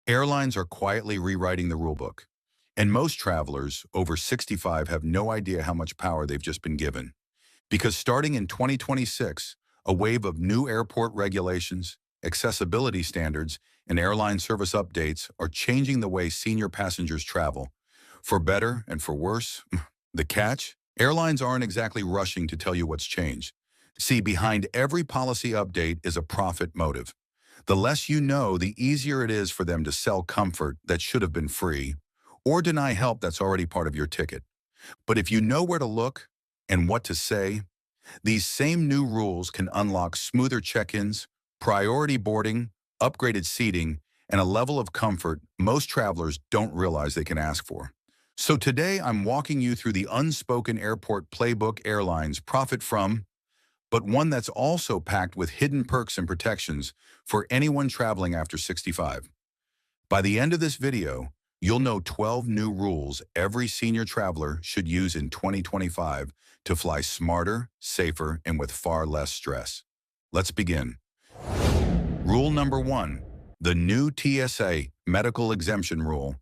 Airlines are quietly rewriting the rulebook, and most travelers over 65 have no idea how much power they've just been given. Because starting in 2026, a wave of new airport regulations, accessibility standards, and airline service updates are changing the way senior passengers travel. For better and for worse, the catch? Airlines aren't exactly rushing to tell you what's changed. See, behind every policy update is a profit motive. The less you know, the easier it is for them to sell comfort that should have been free, or deny help that's already part of your ticket. But if you know where to look and what to say, these same new rules can unlock smoother check-ins, priority boarding, upgraded seating, and a level of comfort most travelers don't realize they can ask for. So today, I'm walking you through the unspoken airport playbook airlines profit from, but one that's also packed with hidden perks and protections for anyone traveling after 65. By the end of this video, you'll know 12 new rules every senior traveler should use in 2025 to fly smarter, safer, and with far less stress. Let's begin. Rule number 1, the new TSA medical exemption rule.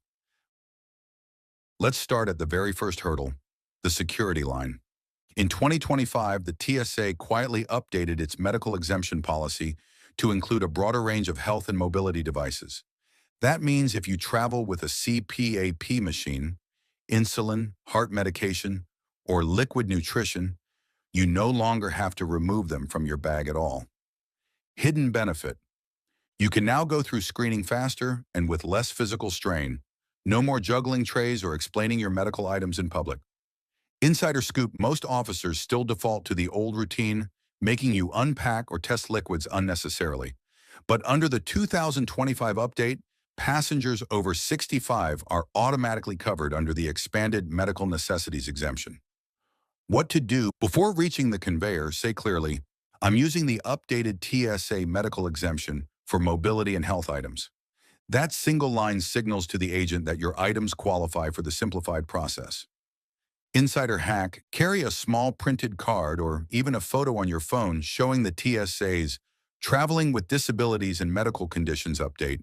Let's start at the very first hurdle, the security line. In 2025, the TSA quietly updated its medical exemption policy to include a broader range of health and mobility devices. That means if you travel with a CPAP machine, insulin, heart medication, or liquid nutrition, you no longer have to remove them from your bag at all. Hidden benefit. You can now go through screening faster and with less physical strain. No more juggling trays or explaining your medical items in public. Insider scoop, most officers still default to the old routine, making you unpack or test liquids unnecessarily. But under the 2025 update, passengers over 65 are automatically covered under the expanded medical necessities exemption. What to do before reaching the conveyor? Say clearly, I'm using the updated TSA medical exemption for mobility and health items. That single line signals to the agent that your items qualify for the simplified process. Insider hack, carry a small printed card or even a photo on your phone showing the TSA's Traveling with Disabilities and Medical Conditions update.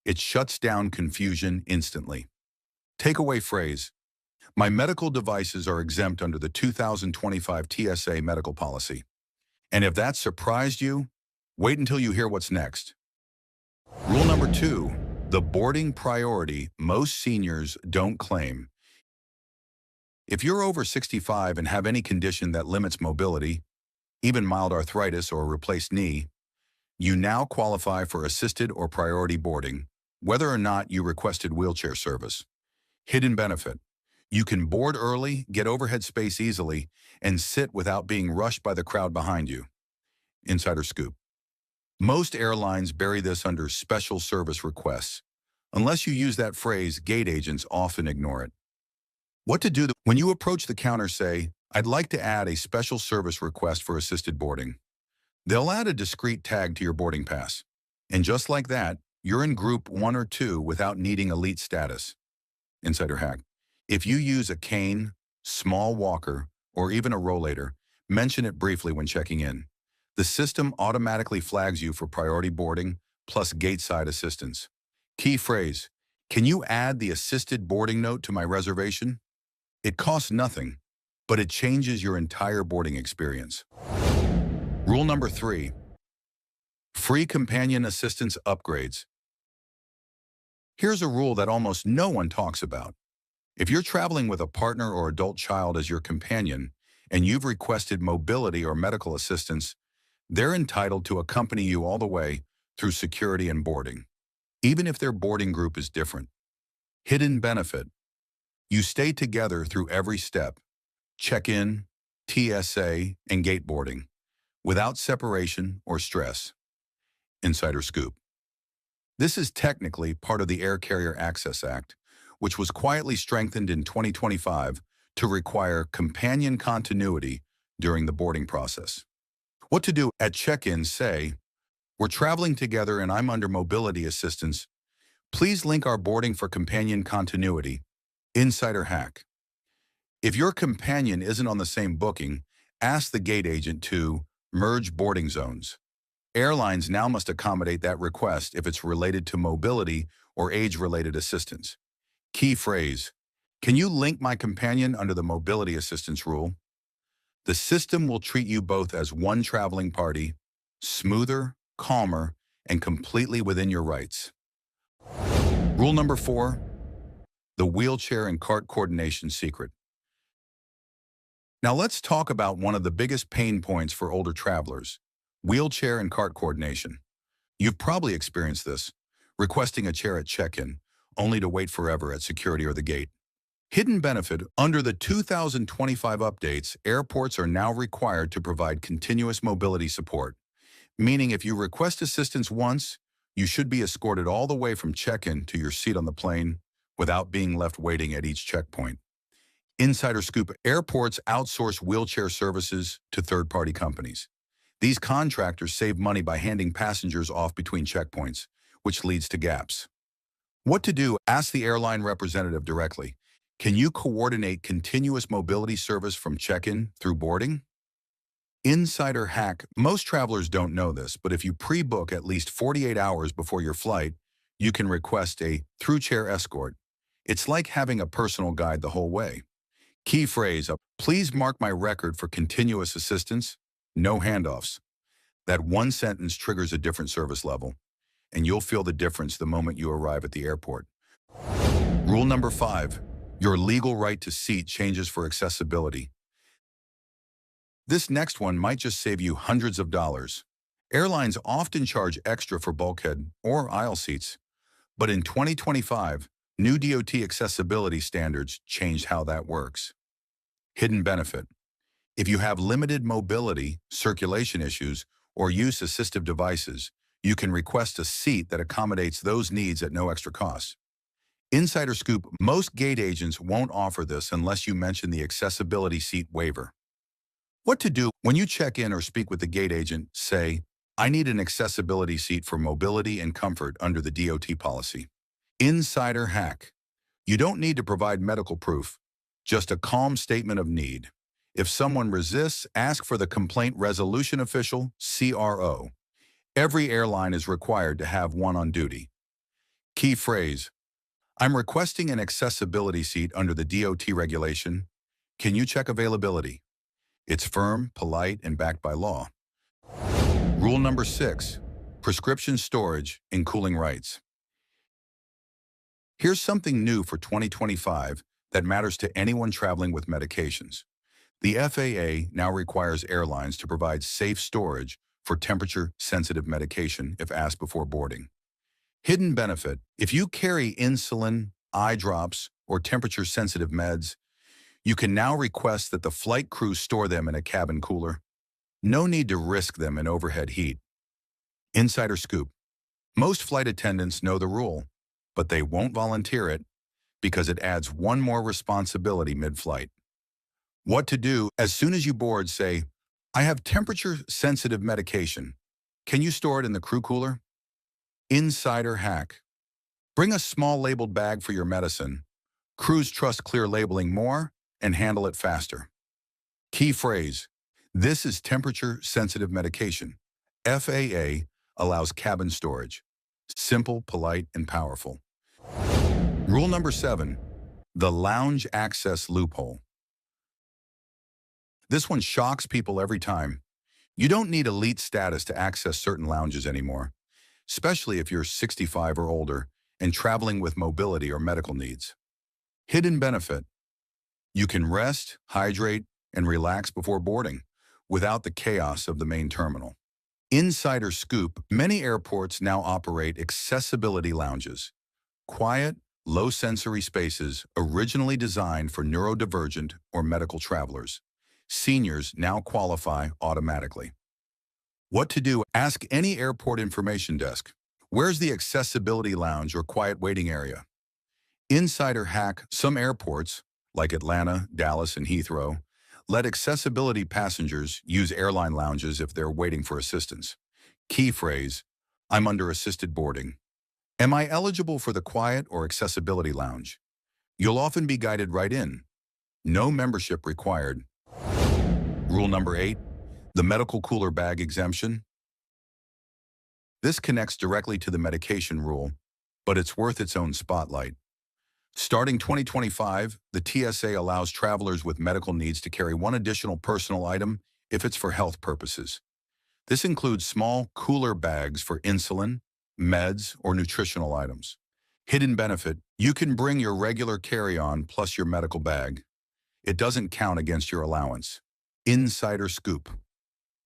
It shuts down confusion instantly. Takeaway phrase, my medical devices are exempt under the 2025 TSA medical policy. And if that surprised you, wait until you hear what's next. Rule number 2, the boarding priority most seniors don't claim. If you're over 65 and have any condition that limits mobility, even mild arthritis or a replaced knee, you now qualify for assisted or priority boarding, whether or not you requested wheelchair service. Hidden benefit. You can board early, get overhead space easily, and sit without being rushed by the crowd behind you. Insider scoop. Most airlines bury this under special service requests. Unless you use that phrase, gate agents often ignore it. What to do when you approach the counter, say, I'd like to add a special service request for assisted boarding. They'll add a discreet tag to your boarding pass. And just like that, you're in group 1 or 2 without needing elite status. Insider hack. If you use a cane, small walker, or even a rollator, mention it briefly when checking in. The system automatically flags you for priority boarding plus gate-side assistance. Key phrase, can you add the assisted boarding note to my reservation? It costs nothing, but it changes your entire boarding experience. Rule number 3, free companion assistance upgrades. Here's a rule that almost no one talks about. If you're traveling with a partner or adult child as your companion, and you've requested mobility or medical assistance, they're entitled to accompany you all the way through security and boarding, even if their boarding group is different. Hidden benefit. You stay together through every step, check-in, TSA, and gate boarding, without separation or stress. Insider scoop. This is technically part of the Air Carrier Access Act, which was quietly strengthened in 2025 to require companion continuity during the boarding process. What to do at check-in? Say, we're traveling together and I'm under mobility assistance. Please link our boarding for companion continuity. Insider hack. If your companion isn't on the same booking, ask the gate agent to merge boarding zones. Airlines now must accommodate that request if it's related to mobility or age-related assistance. Key phrase: can you link my companion under the mobility assistance rule? The system will treat you both as one traveling party, smoother, calmer, and completely within your rights. Rule number 4, the wheelchair and cart coordination secret. Now let's talk about one of the biggest pain points for older travelers: wheelchair and cart coordination. You've probably experienced this, requesting a chair at check-in, only to wait forever at security or the gate. Hidden benefit: under the 2025 updates, airports are now required to provide continuous mobility support, meaning if you request assistance once, you should be escorted all the way from check-in to your seat on the plane without being left waiting at each checkpoint. Insider scoop: airports outsource wheelchair services to third-party companies. These contractors save money by handing passengers off between checkpoints, which leads to gaps. What to do? Ask the airline representative directly. Can you coordinate continuous mobility service from check-in through boarding? Insider hack: most travelers don't know this, but if you pre-book at least 48 hours before your flight, you can request a through-chair escort. It's like having a personal guide the whole way. Key phrase: please mark my record for continuous assistance, no handoffs. That one sentence triggers a different service level, and you'll feel the difference the moment you arrive at the airport. Rule number 5, your legal right to seat changes for accessibility. This next one might just save you hundreds of dollars. Airlines often charge extra for bulkhead or aisle seats, but in 2025, new DOT accessibility standards changed how that works. Hidden benefit: if you have limited mobility, circulation issues, or use assistive devices, you can request a seat that accommodates those needs at no extra cost. Insider scoop: most gate agents won't offer this unless you mention the accessibility seat waiver. What to do: when you check in or speak with the gate agent, say, "I need an accessibility seat for mobility and comfort under the DOT policy." Insider hack: you don't need to provide medical proof, just a calm statement of need. If someone resists, ask for the Complaint Resolution Official, CRO. Every airline is required to have one on duty. Key phrase: I'm requesting an accessibility seat under the DOT regulation. Can you check availability? It's firm, polite, and backed by law. Rule number 6, prescription storage and cooling rights. Here's something new for 2025 that matters to anyone traveling with medications. The FAA now requires airlines to provide safe storage for temperature-sensitive medication if asked before boarding. Hidden benefit: if you carry insulin, eye drops, or temperature-sensitive meds, you can now request that the flight crew store them in a cabin cooler. No need to risk them in overhead heat. Insider scoop: most flight attendants know the rule, but they won't volunteer it because it adds one more responsibility mid-flight. What to do: as soon as you board, say, "I have temperature-sensitive medication. Can you store it in the crew cooler?" Insider hack: bring a small labeled bag for your medicine. Crews trust clear labeling more and handle it faster. Key phrase: this is temperature-sensitive medication. FAA allows cabin storage. Simple, polite, and powerful. Rule number 7, the lounge access loophole. This one shocks people every time. You don't need elite status to access certain lounges anymore, especially if you're 65 or older and traveling with mobility or medical needs. Hidden benefit: you can rest, hydrate, and relax before boarding without the chaos of the main terminal. Insider scoop: many airports now operate accessibility lounges, quiet, low-sensory spaces originally designed for neurodivergent or medical travelers. Seniors now qualify automatically. What to do: ask any airport information desk. Where's the accessibility lounge or quiet waiting area? Insider hack: some airports, like Atlanta, Dallas, and Heathrow, let accessibility passengers use airline lounges if they're waiting for assistance. Key phrase: I'm under assisted boarding. Am I eligible for the quiet or accessibility lounge? You'll often be guided right in. No membership required. Rule number 8, the medical cooler bag exemption. This connects directly to the medication rule, but it's worth its own spotlight. Starting 2025, the TSA allows travelers with medical needs to carry one additional personal item if it's for health purposes. This includes small cooler bags for insulin, meds, or nutritional items. Hidden benefit: you can bring your regular carry-on plus your medical bag. It doesn't count against your allowance. Insider scoop: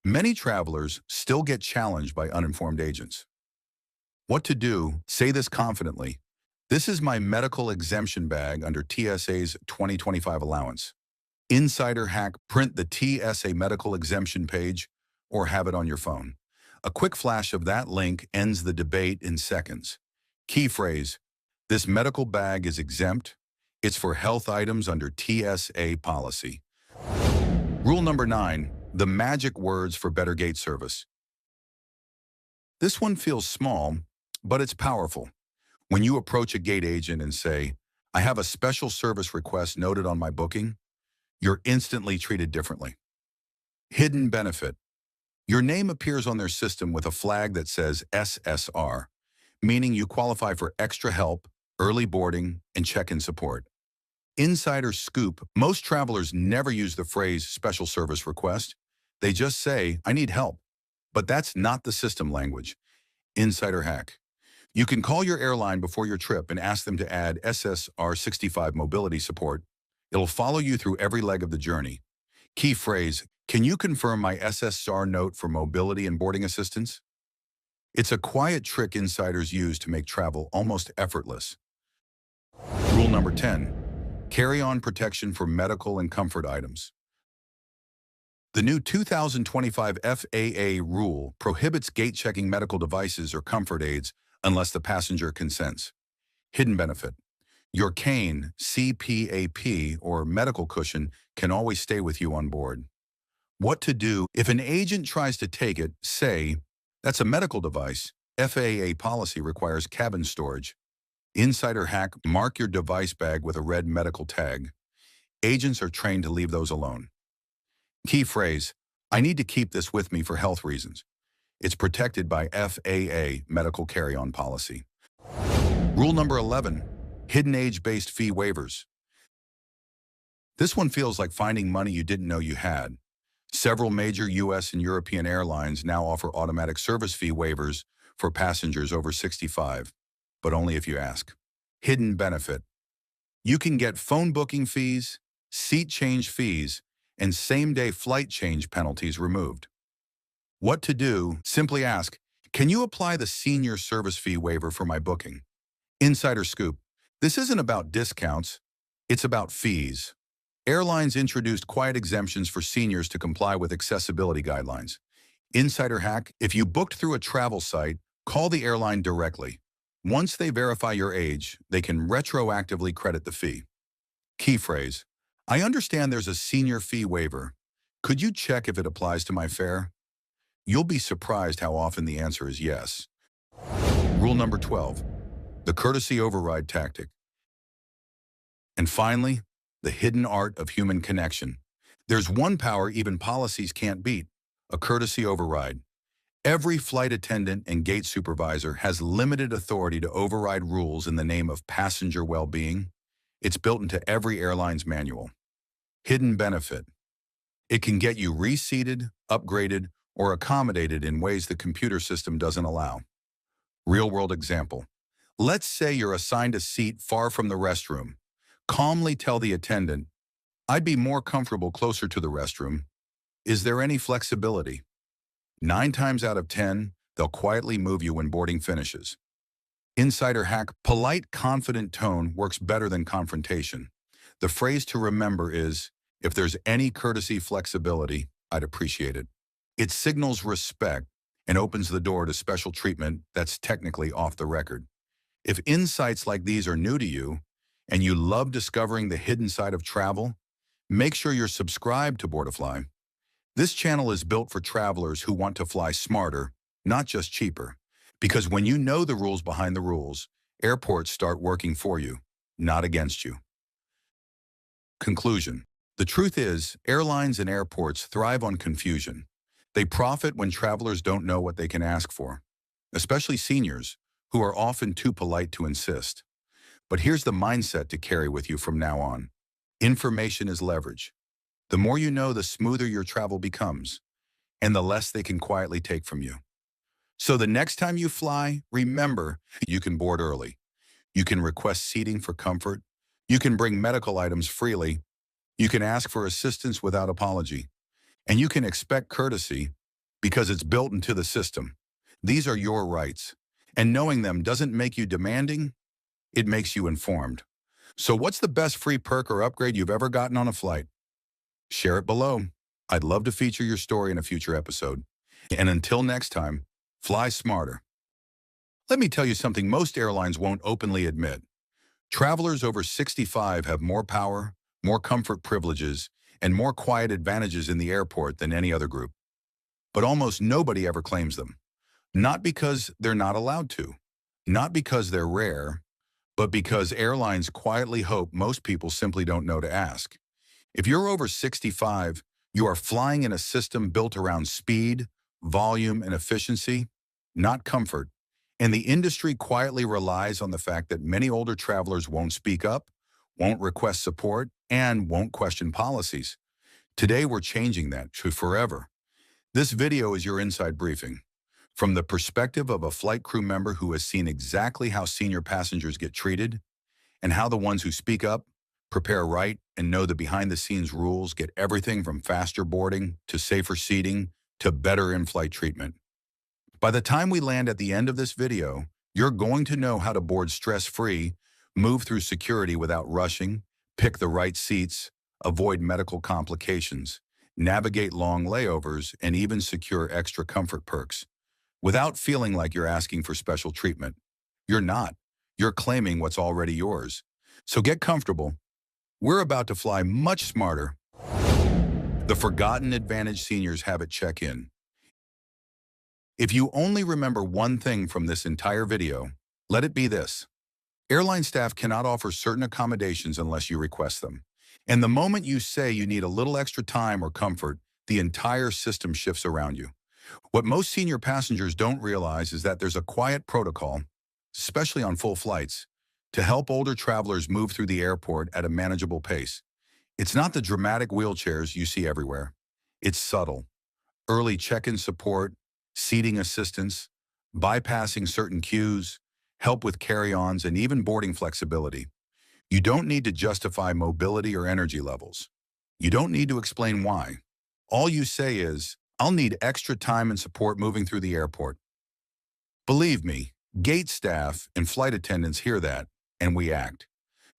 many travelers still get challenged by uninformed agents. What to do? Say this confidently: this is my medical exemption bag under TSA's 2025 allowance. Insider hack: print the TSA medical exemption page or have it on your phone. A quick flash of that link ends the debate in seconds. Key phrase: this medical bag is exempt. It's for health items under TSA policy. Rule number 9, the magic words for better gate service. This one feels small, but it's powerful. When you approach a gate agent and say, "I have a special service request noted on my booking," you're instantly treated differently. Hidden benefit: your name appears on their system with a flag that says SSR, meaning you qualify for extra help, early boarding, and check-in support. Insider scoop: most travelers never use the phrase special service request. They just say, "I need help." But that's not the system language. Insider hack: you can call your airline before your trip and ask them to add SSR 65 mobility support. It'll follow you through every leg of the journey. Key phrase: can you confirm my SSR note for mobility and boarding assistance? It's a quiet trick insiders use to make travel almost effortless. Rule number 10, carry-on protection for medical and comfort items. The new 2025 FAA rule prohibits gate-checking medical devices or comfort aids unless the passenger consents. Hidden benefit: your cane, CPAP, or medical cushion can always stay with you on board. What to do? If an agent tries to take it, say, "That's a medical device. FAA policy requires cabin storage." Insider hack: mark your device bag with a red medical tag. Agents are trained to leave those alone. Key phrase: I need to keep this with me for health reasons. It's protected by FAA medical carry-on policy. Rule number 11, hidden age-based fee waivers. This one feels like finding money you didn't know you had. Several major US and European airlines now offer automatic service fee waivers for passengers over 65, but only if you ask. Hidden benefit: you can get phone booking fees, seat change fees, and same-day flight change penalties removed. What to do? Simply ask, "Can you apply the senior service fee waiver for my booking?" Insider scoop: this isn't about discounts, it's about fees. Airlines introduced quiet exemptions for seniors to comply with accessibility guidelines. Insider hack: if you booked through a travel site, call the airline directly. Once they verify your age, they can retroactively credit the fee. Key phrase: I understand there's a senior fee waiver. Could you check if it applies to my fare? You'll be surprised how often the answer is yes. Rule number 12, the courtesy override tactic. And finally, the hidden art of human connection. There's one power even policies can't beat: a courtesy override. Every flight attendant and gate supervisor has limited authority to override rules in the name of passenger well-being. It's built into every airline's manual. Hidden benefit: it can get you reseated, upgraded, or accommodated in ways the computer system doesn't allow. Real-world example: let's say you're assigned a seat far from the restroom. Calmly tell the attendant, "I'd be more comfortable closer to the restroom. Is there any flexibility?" 9 times out of 10, they'll quietly move you when boarding finishes. Insider hack: polite, confident tone works better than confrontation. The phrase to remember is, "If there's any courtesy flexibility, I'd appreciate it." It signals respect and opens the door to special treatment that's technically off the record. If insights like these are new to you, and you love discovering the hidden side of travel, make sure you're subscribed to BoardiFly. This channel is built for travelers who want to fly smarter, not just cheaper. Because when you know the rules behind the rules, airports start working for you, not against you. Conclusion: the truth is, airlines and airports thrive on confusion. They profit when travelers don't know what they can ask for, especially seniors, who are often too polite to insist. But here's the mindset to carry with you from now on. Information is leverage. The more you know, the smoother your travel becomes, and the less they can quietly take from you. So the next time you fly, remember, you can board early. You can request seating for comfort. You can bring medical items freely. You can ask for assistance without apology. And you can expect courtesy because it's built into the system. These are your rights. And knowing them doesn't make you demanding, it makes you informed. So what's the best free perk or upgrade you've ever gotten on a flight? Share it below. I'd love to feature your story in a future episode. And until next time, fly smarter. Let me tell you something most airlines won't openly admit. Travelers over 65 have more power, more comfort privileges, and more quiet advantages in the airport than any other group. But almost nobody ever claims them. Not because they're not allowed to, not because they're rare, but because airlines quietly hope most people simply don't know to ask. If you're over 65, you are flying in a system built around speed, volume, and efficiency, not comfort. And the industry quietly relies on the fact that many older travelers won't speak up, won't request support, and won't question policies. Today, we're changing that to forever. This video is your inside briefing. From the perspective of a flight crew member who has seen exactly how senior passengers get treated, and how the ones who speak up, prepare right, and know the behind-the-scenes rules get everything from faster boarding to safer seating to better in-flight treatment. By the time we land at the end of this video, you're going to know how to board stress-free, move through security without rushing, pick the right seats, avoid medical complications, navigate long layovers, and even secure extra comfort perks without feeling like you're asking for special treatment. You're not. You're claiming what's already yours. So get comfortable. We're about to fly much smarter. The forgotten advantage seniors have at check-in. If you only remember one thing from this entire video, let it be this. Airline staff cannot offer certain accommodations unless you request them. And the moment you say you need a little extra time or comfort, the entire system shifts around you. What most senior passengers don't realize is that there's a quiet protocol, especially on full flights, to help older travelers move through the airport at a manageable pace. It's not the dramatic wheelchairs you see everywhere. It's subtle. Early check-in support, seating assistance, bypassing certain queues, help with carry-ons, and even boarding flexibility. You don't need to justify mobility or energy levels. You don't need to explain why. All you say is, I'll need extra time and support moving through the airport. Believe me, gate staff and flight attendants hear that, and we act.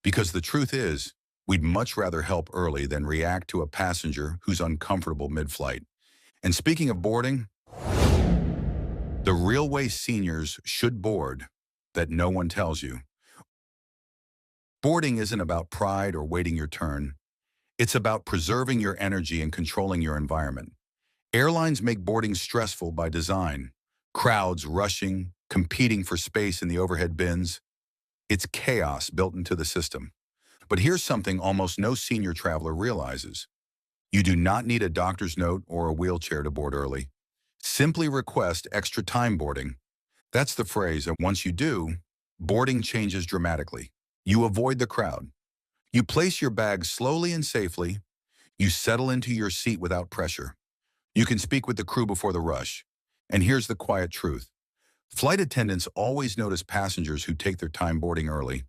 Because the truth is, we'd much rather help early than react to a passenger who's uncomfortable mid-flight. And speaking of boarding, the real way seniors should board that no one tells you. Boarding isn't about pride or waiting your turn. It's about preserving your energy and controlling your environment. Airlines make boarding stressful by design. Crowds rushing, competing for space in the overhead bins. It's chaos built into the system. But here's something almost no senior traveler realizes. You do not need a doctor's note or a wheelchair to board early. Simply request extra time boarding. That's the phrase, and once you do, boarding changes dramatically. You avoid the crowd. You place your bags slowly and safely. You settle into your seat without pressure. You can speak with the crew before the rush. And here's the quiet truth. Flight attendants always notice passengers who take their time boarding early.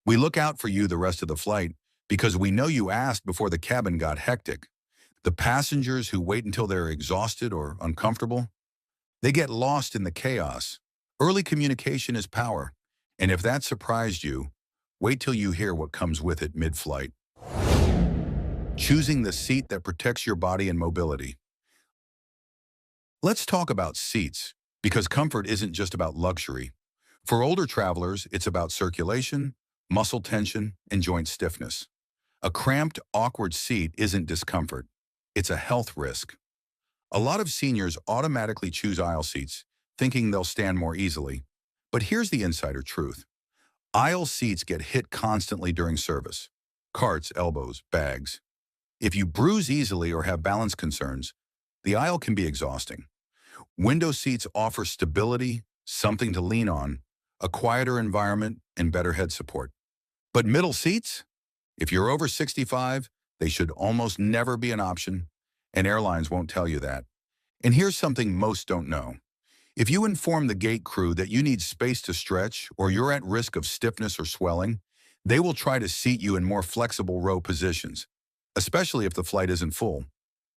We look out for you the rest of the flight because we know you asked before the cabin got hectic. The passengers who wait until they're exhausted or uncomfortable, they get lost in the chaos. Early communication is power. And if that surprised you, wait till you hear what comes with it mid-flight. Choosing the seat that protects your body and mobility. Let's talk about seats, because comfort isn't just about luxury. For older travelers, it's about circulation, muscle tension, and joint stiffness. A cramped, awkward seat isn't discomfort. It's a health risk. A lot of seniors automatically choose aisle seats, thinking they'll stand more easily. But here's the insider truth. Aisle seats get hit constantly during service. Carts, elbows, bags. If you bruise easily or have balance concerns, the aisle can be exhausting. Window seats offer stability, something to lean on, a quieter environment, and better head support. But middle seats? If you're over 65, they should almost never be an option, and airlines won't tell you that. And here's something most don't know. If you inform the gate crew that you need space to stretch or you're at risk of stiffness or swelling, they will try to seat you in more flexible row positions, especially if the flight isn't full.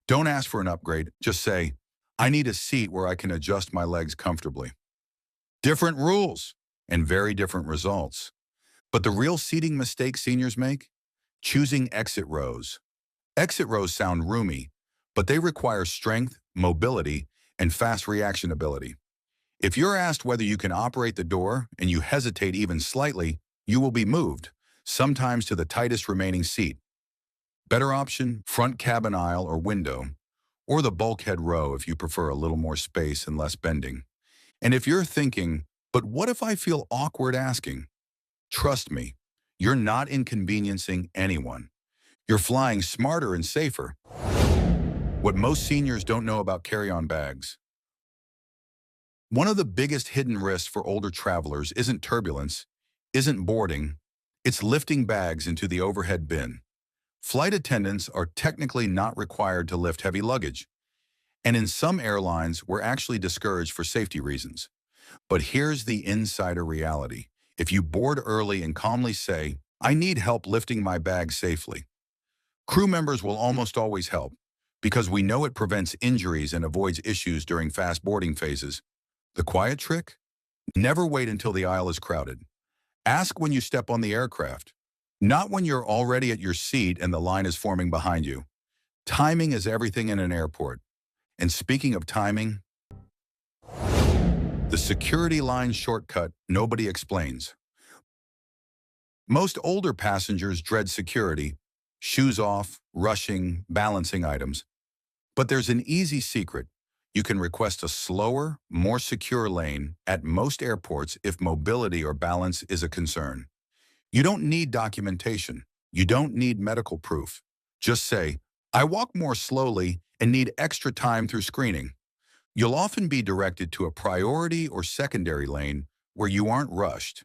Don't ask for an upgrade, just say, I need a seat where I can adjust my legs comfortably. Different rules and very different results. But the real seating mistake seniors make? Choosing exit rows. Exit rows sound roomy, but they require strength, mobility, and fast reaction ability. If you're asked whether you can operate the door and you hesitate even slightly, you will be moved, sometimes to the tightest remaining seat. Better option, front cabin aisle or window, or the bulkhead row if you prefer a little more space and less bending. And if you're thinking, but what if I feel awkward asking? Trust me, you're not inconveniencing anyone. You're flying smarter and safer. What most seniors don't know about carry-on bags. One of the biggest hidden risks for older travelers isn't turbulence, isn't boarding, it's lifting bags into the overhead bin. Flight attendants are technically not required to lift heavy luggage, and in some airlines, we're actually discouraged for safety reasons. But here's the insider reality. If you board early and calmly say, I need help lifting my bag safely, crew members will almost always help because we know it prevents injuries and avoids issues during fast boarding phases. The quiet trick? Never wait until the aisle is crowded. Ask when you step on the aircraft, not when you're already at your seat and the line is forming behind you. Timing is everything in an airport. And speaking of timing, the security line shortcut nobody explains. Most older passengers dread security, shoes off, rushing, balancing items. But there's an easy secret. You can request a slower, more secure lane at most airports if mobility or balance is a concern. You don't need documentation. You don't need medical proof. Just say, I walk more slowly and need extra time through screening. You'll often be directed to a priority or secondary lane where you aren't rushed.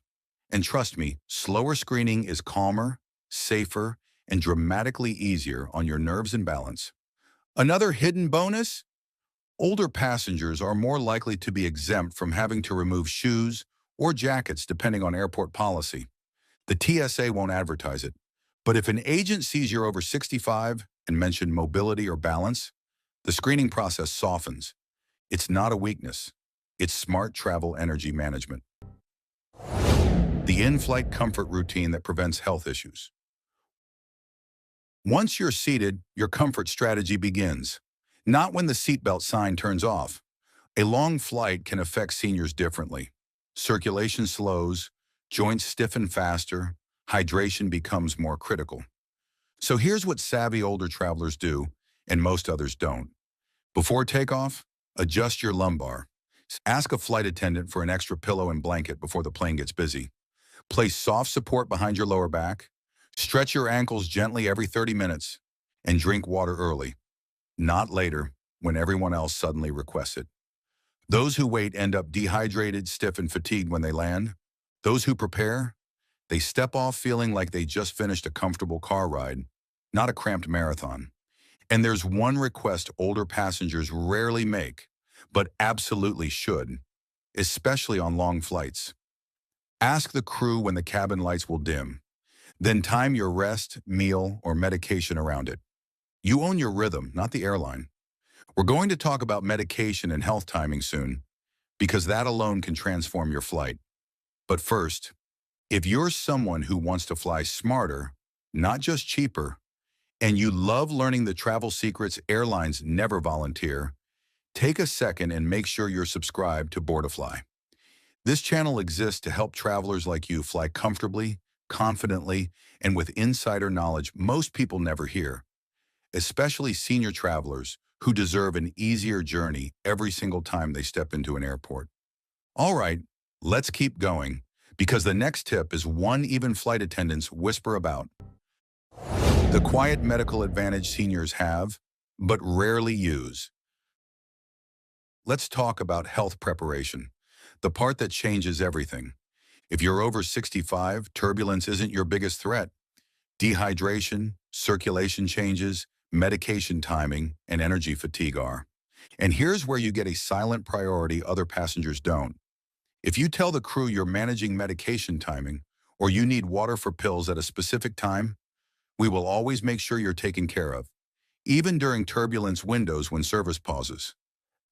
And trust me, slower screening is calmer, safer, and dramatically easier on your nerves and balance. Another hidden bonus? Older passengers are more likely to be exempt from having to remove shoes or jackets depending on airport policy. The TSA won't advertise it, but if an agent sees you're over 65 and mention mobility or balance, the screening process softens. It's not a weakness. It's smart travel energy management. The in-flight comfort routine that prevents health issues. Once you're seated, your comfort strategy begins. Not when the seatbelt sign turns off. A long flight can affect seniors differently. Circulation slows, joints stiffen faster, hydration becomes more critical. So here's what savvy older travelers do, and most others don't. Before takeoff, adjust your lumbar. Ask a flight attendant for an extra pillow and blanket before the plane gets busy. Place soft support behind your lower back. Stretch your ankles gently every 30 minutes, and drink water early. Not later, when everyone else suddenly requests it. Those who wait end up dehydrated, stiff, and fatigued when they land. Those who prepare, they step off feeling like they just finished a comfortable car ride, not a cramped marathon. And there's one request older passengers rarely make, but absolutely should, especially on long flights. Ask the crew when the cabin lights will dim. Then time your rest, meal, or medication around it. You own your rhythm, not the airline. We're going to talk about medication and health timing soon, because that alone can transform your flight. But first, if you're someone who wants to fly smarter, not just cheaper, and you love learning the travel secrets airlines never volunteer, take a second and make sure you're subscribed to BoardiFly. This channel exists to help travelers like you fly comfortably, confidently, and with insider knowledge most people never hear, especially senior travelers who deserve an easier journey every single time they step into an airport. All right, let's keep going, because the next tip is one even flight attendants whisper about. The quiet medical advantage seniors have, but rarely use. Let's talk about health preparation, the part that changes everything. If you're over 65, turbulence isn't your biggest threat. Dehydration, circulation changes, medication timing, and energy fatigue are. And here's where you get a silent priority other passengers don't. If you tell the crew you're managing medication timing, or you need water for pills at a specific time, we will always make sure you're taken care of, even during turbulence windows when service pauses.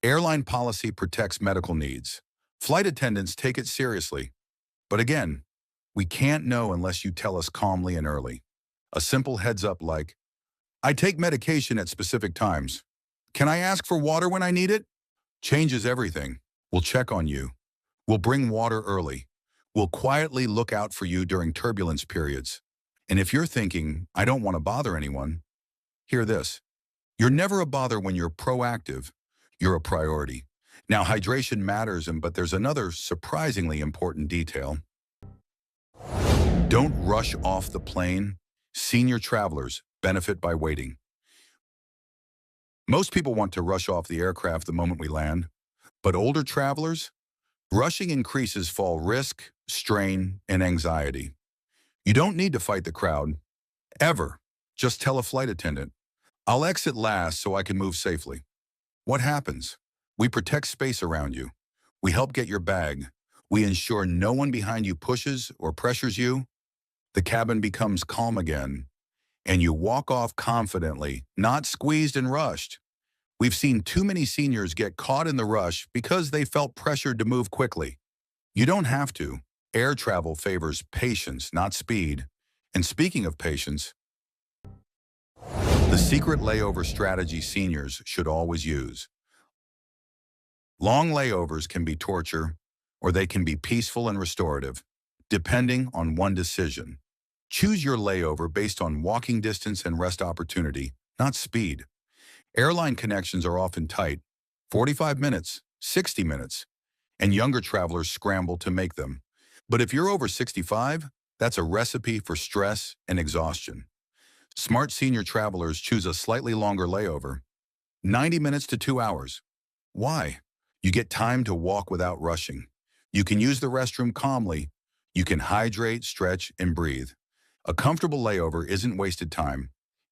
Airline policy protects medical needs. Flight attendants take it seriously. But again, we can't know unless you tell us calmly and early. A simple heads up like, I take medication at specific times. Can I ask for water when I need it? Changes everything. We'll check on you. We'll bring water early. We'll quietly look out for you during turbulence periods. And if you're thinking, I don't want to bother anyone, hear this. You're never a bother when you're proactive. You're a priority. Now, hydration matters, but there's another surprisingly important detail. Don't rush off the plane. Senior travelers benefit by waiting. Most people want to rush off the aircraft the moment we land, but older travelers, rushing increases fall risk, strain, and anxiety. You don't need to fight the crowd, ever. Just tell a flight attendant, I'll exit last so I can move safely. What happens? We protect space around you. We help get your bag. We ensure no one behind you pushes or pressures you. The cabin becomes calm again, and you walk off confidently, not squeezed and rushed. We've seen too many seniors get caught in the rush because they felt pressured to move quickly. You don't have to. Air travel favors patience, not speed. And speaking of patience, the secret layover strategy seniors should always use. Long layovers can be torture, or they can be peaceful and restorative, depending on one decision. Choose your layover based on walking distance and rest opportunity, not speed. Airline connections are often tight, 45 minutes, 60 minutes, and younger travelers scramble to make them. But if you're over 65, that's a recipe for stress and exhaustion. Smart senior travelers choose a slightly longer layover, 90 minutes to 2 hours. Why? You get time to walk without rushing. You can use the restroom calmly. You can hydrate, stretch, and breathe. A comfortable layover isn't wasted time.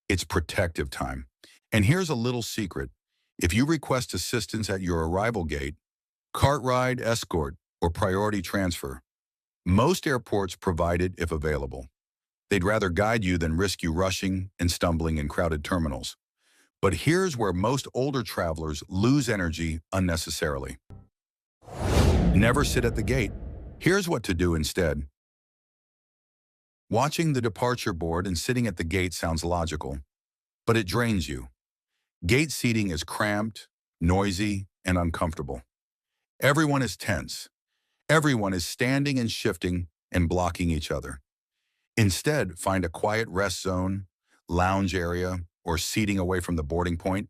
It's protective time. And here's a little secret. If you request assistance at your arrival gate, cart ride, escort, or priority transfer, most airports provide it if available. They'd rather guide you than risk you rushing and stumbling in crowded terminals. But here's where most older travelers lose energy unnecessarily. Never sit at the gate. Here's what to do instead. Watching the departure board and sitting at the gate sounds logical, but it drains you. Gate seating is cramped, noisy, and uncomfortable. Everyone is tense. Everyone is standing and shifting and blocking each other. Instead, find a quiet rest zone, lounge area, or seating away from the boarding point,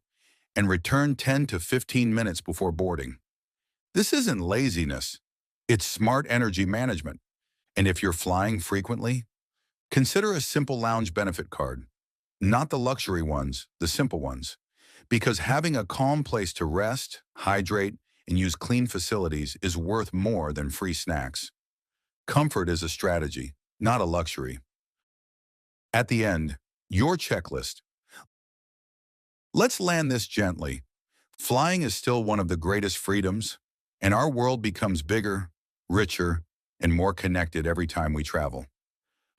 and return 10 to 15 minutes before boarding. This isn't laziness. It's smart energy management. And if you're flying frequently, consider a simple lounge benefit card. Not the luxury ones, the simple ones. Because having a calm place to rest, hydrate, and use clean facilities is worth more than free snacks. Comfort is a strategy, not a luxury. At the end, your checklist. Let's land this gently. Flying is still one of the greatest freedoms, and our world becomes bigger, richer, and more connected every time we travel.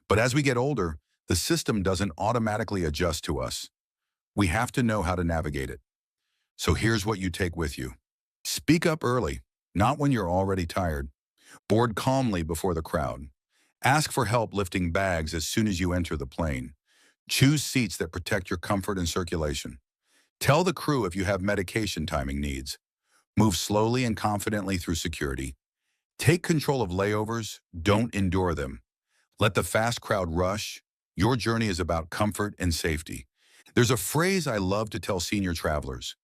But as we get older, the system doesn't automatically adjust to us. We have to know how to navigate it. So here's what you take with you. Speak up early, not when you're already tired. Board calmly before the crowd. Ask for help lifting bags as soon as you enter the plane. Choose seats that protect your comfort and circulation. Tell the crew if you have medication timing needs. Move slowly and confidently through security. Take control of layovers, don't endure them. Let the fast crowd rush. Your journey is about comfort and safety. There's a phrase I love to tell senior travelers.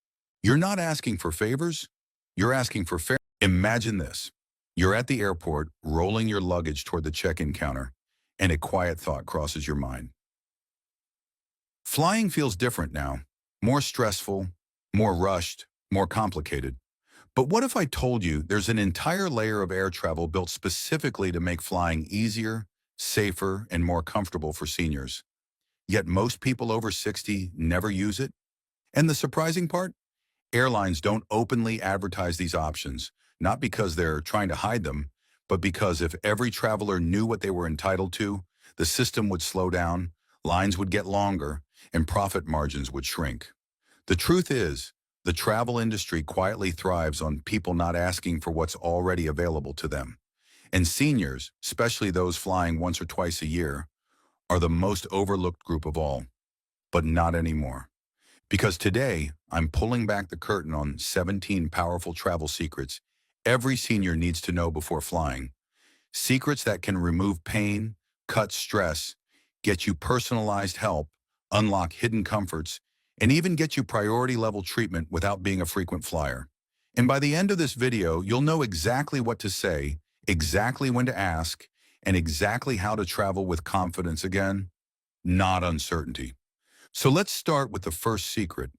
You're not asking for favors, you're asking for fair. Imagine this. You're at the airport, rolling your luggage toward the check-in counter, and a quiet thought crosses your mind. Flying feels different now, more stressful, more rushed, more complicated. But what if I told you there's an entire layer of air travel built specifically to make flying easier, safer, and more comfortable for seniors? Yet most people over 60 never use it? And the surprising part? Airlines don't openly advertise these options, not because they're trying to hide them, but because if every traveler knew what they were entitled to, the system would slow down, lines would get longer, and profit margins would shrink. The truth is, the travel industry quietly thrives on people not asking for what's already available to them. And seniors, especially those flying once or twice a year, are the most overlooked group of all. But not anymore. Because today, I'm pulling back the curtain on 17 powerful travel secrets every senior needs to know before flying. Secrets that can remove pain, cut stress, get you personalized help, unlock hidden comforts, and even get you priority level treatment without being a frequent flyer. And by the end of this video, you'll know exactly what to say, exactly when to ask, and exactly how to travel with confidence again, not uncertainty. So let's start with the first secret,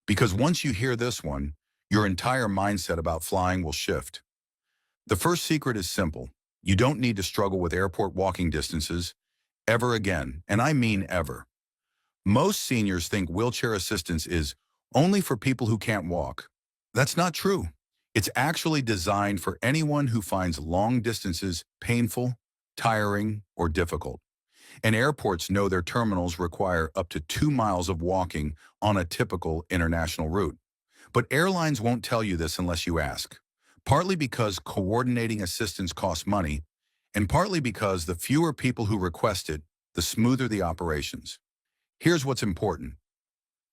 because once you hear this one, your entire mindset about flying will shift. The first secret is simple. You don't need to struggle with airport walking distances ever again, and I mean ever. Most seniors think wheelchair assistance is only for people who can't walk. That's not true. It's actually designed for anyone who finds long distances painful, tiring, or difficult. And airports know their terminals require up to 2 miles of walking on a typical international route. But airlines won't tell you this unless you ask, partly because coordinating assistance costs money, and partly because the fewer people who request it, the smoother the operations. Here's what's important.